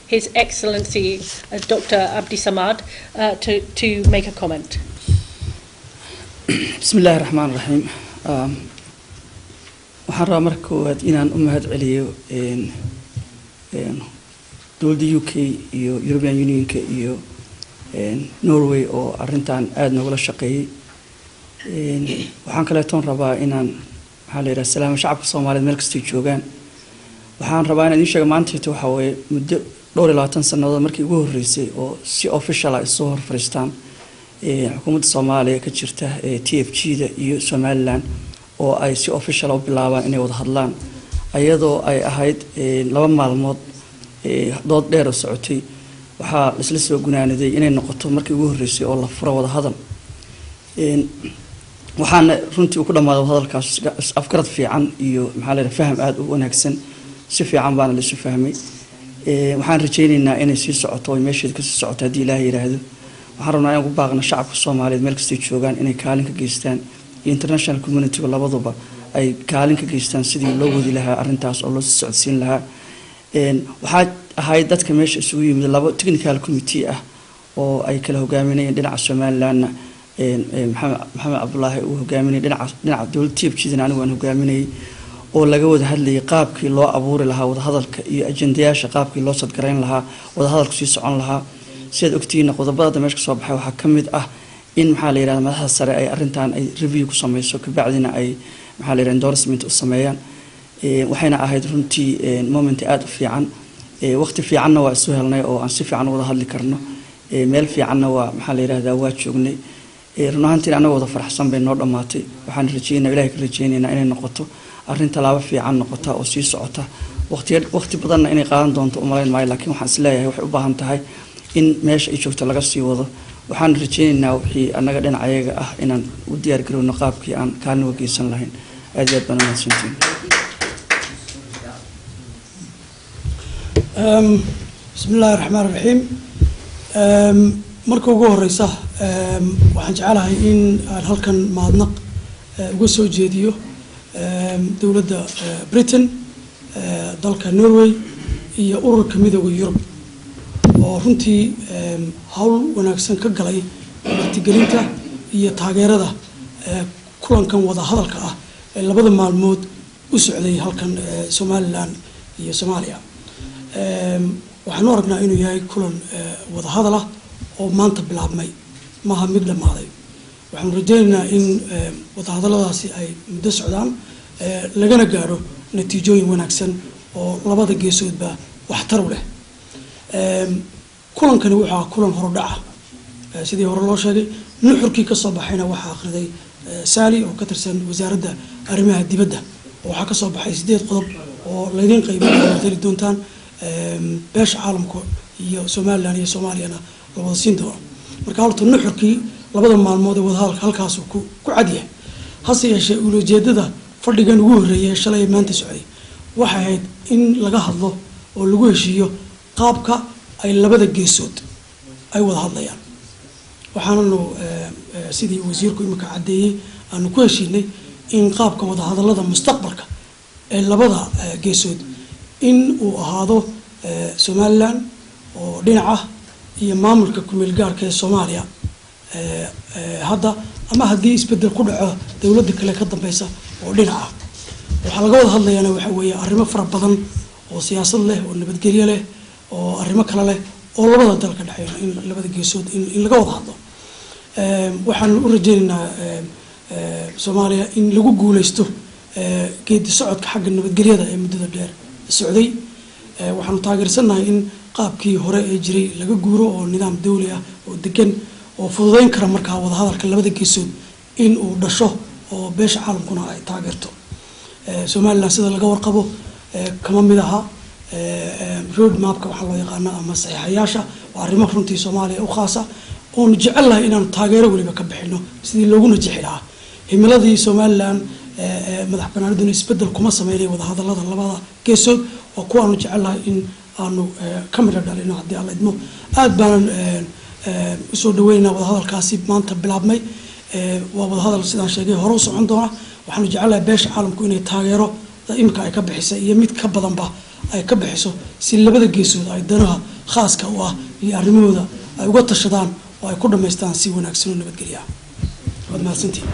His Excellency Dr. Abdi Samad to make a comment. Bismillahir Rahmanir Rahim. waxaan rabaa marka koowaad inaan u mahad celiyo dowladda UK iyo European Unionka iyo Norway oo arintan aad nogala shaqeeyay waxaan kale toon rabaa inaan waxa la yiraahdaa salaam shacabka Soomaaliyeed meel kasta joogaan waxaan rabaa inaan idin sheego maanta waxa weeye muddo 20 sanadood markii ugu horeysay oo si official ah soo hor fariistaan xukuumadda Soomaaliya ka jirta TFG-da iyo Somaliland oo ay si official u bilaabaan inay wada hadlaan ayadoo ay ahayd laba maalmood dood dheer oo socotay waxa isla soo gunaanaday inay noqoto markii ugu horeysay oo la furo wada hadal waxaana runtii ku dhamaado hadalkaas afkarad fiican iyo maxaa la yiraahdaa faham aad u wanaagsan si fiican baan la isu fahmay waxaan rajaynaynaa inay sii socoto oo meesheed ka sii socoto hadii Ilaahay yiraahdo waxaan rabnaa inaan ku baaqno shacabka Soomaaliyeed meel kasta joogaan inay kaalin ka geystaan international community labaduba ay kaalin ka geystaan sidii loo wadi lahaa arintaas oo loo socodsiin lahaa waxa ahayd dadka meesha isugu yimid laba technical committee ah oo ay kala hogaaminayeen dhinaca Somaliland maxamed Abdullaahi uu hogaaminay dhinaca dowladda TFG-da anigu aan hogaaminay oo laga wada hadlayay qaabkii loo abuuri lahaa wada hadalka iyo ajendayaasha qaabkii loo sadgareyn lahaa wada hadalku sii socon lahaa sida ogtiina qodobada meesha soo baxay waxa kamid ah in maxaa la yiraahdaa madaxda sare ay arintan ay review ku sameeyso ka bacdina ay maxaa la yiraahdaa endorsement u sameeyaan waxayna ahayd runtii moment aad u fiican waqti fiicanna waa soo helnay oo aan si fiican wada hadli karno meel fiicanna waa maxaa la yiraahdaa waa joognay runaantii anaga wada faraxsan bay noo dhamaatay waxaan rajaynayaa Ilaahay ka rajaynaynaa inay noqoto arin talaabo fiican noqota oo sii socota waqti badanna inay qaadan doonto umaleyn maayo laakiin waxaan is leeyahay waxay u baahan tahay in meesha ay joogto laga sii wado waxaan rajaynaynaa wixii anaga dhinacayaga ah inaan u diyaar garowno qaabkii aan kaalin uga geysan lahayn aad iyo aad baan mahadsantihiin bismillahir rahmaanir rahiim marka ugu horeysa waxaan jecelahay in aan halkan maadnaq uga soo jeediyo dowladda Britain dalka Norway iyo ururka midowga Yurub oo runtii hawl wanaagsan ka galay martigelinta iyo taageerada kulankan wada hadalka ah ee labada maalmood u socday halkan Somaliland iyo Soomaaliya waxaan aragnaa inuu yahay kulan wada hadal ah oo maanta bilaabmay maaha mid dhamaaday waxaan rajaynaynaa in wada hadalladaasi ay muddo socdaan lagana gaaro natiijooyin wanaagsan oo labada geesoodba waxtar u leh kulankani waxa kulan horodhaca sidii hore loo sheegay nuxurkii ka soo baxayna waxa akhriday Sali oo ka tirsan wasaaradda arrimaha dibadda waxa ka soo baxay 8 qodob oo laydin qaybinayo tiri doontaan beesha caalamka iyo Somaliland iyo Soomaaliyana wada siin doono marka horta nuxurkii labada maalmood ee wada hadalka halkaas ku cadiya hase yeeshee ujeedada fadhigan ugu horeeyay shalay maanta socday waxa ahayd in laga hadlo oo lagu heshiiyo qaabka ay labada geesood ay wada hadlayaan waxaanu sidii wasiirku imika cadeeyay aanu ku heshiinay in qaabka wada hadallada mustaqbalka ee labada geesood in uu ahaado Somaliland oo dhinaca iyo maamulka kumeel gaarka ee Soomaaliya hadda ama hadii isbedel ku dhaco dawladda kale ka dambaysa oo dhinaca waxa laga wada hadlayaa waxa weeye arrimo fara badan oo siyaasad leh oo nabadgelyo leh oo arrimo kale leh oo labada dal ka dhaxeeya in labada geesood in laga wada hadlo waxaan u rajaynaynaa Soomaaliya in lagu guuleysto geedi socodka xagga nabadgelyada ee muddada dheer socday waxaan taageersanahay in qaabkii hore ee jiray laga guuro oo nidaam dawli ah oo degan oo fududeyn kara marka wada hadalka labada geesood in uu dhasho oo beesha caalamkuna ay taageerto Somaliland sida laga warqabo kama mid aha road mapka waxa loo yaqaan ama saxiixayaasha waa arrimo runtii Soomaaliya u khaasa oo jecelahay inaan taageero waliba ka bixino sidii loogu najixi lahaa himiladii Somaliland madax banaaniduna isbedel kuma sameeyay wada hadallada labada geesood oo kuwaanu jecelahay in aanu kamira dhalino hadii alla idmo aad baan soo dhaweynaa wada hadalkaasi maanta bilaabmay waa wada hadal sidaan sheegay hore u socon doona waxaanu jecelahay beesha caalamku inay taageero imka ay ka bixisay iyo mid ka badanba ay ka bixiso si labada geesood ay danaha khaaska u ah iyo arrimahooda ay uga tashadaan oo ay ku dhammaystaan si wanaagsan oo nabadgelya ah waad mahadsantihiin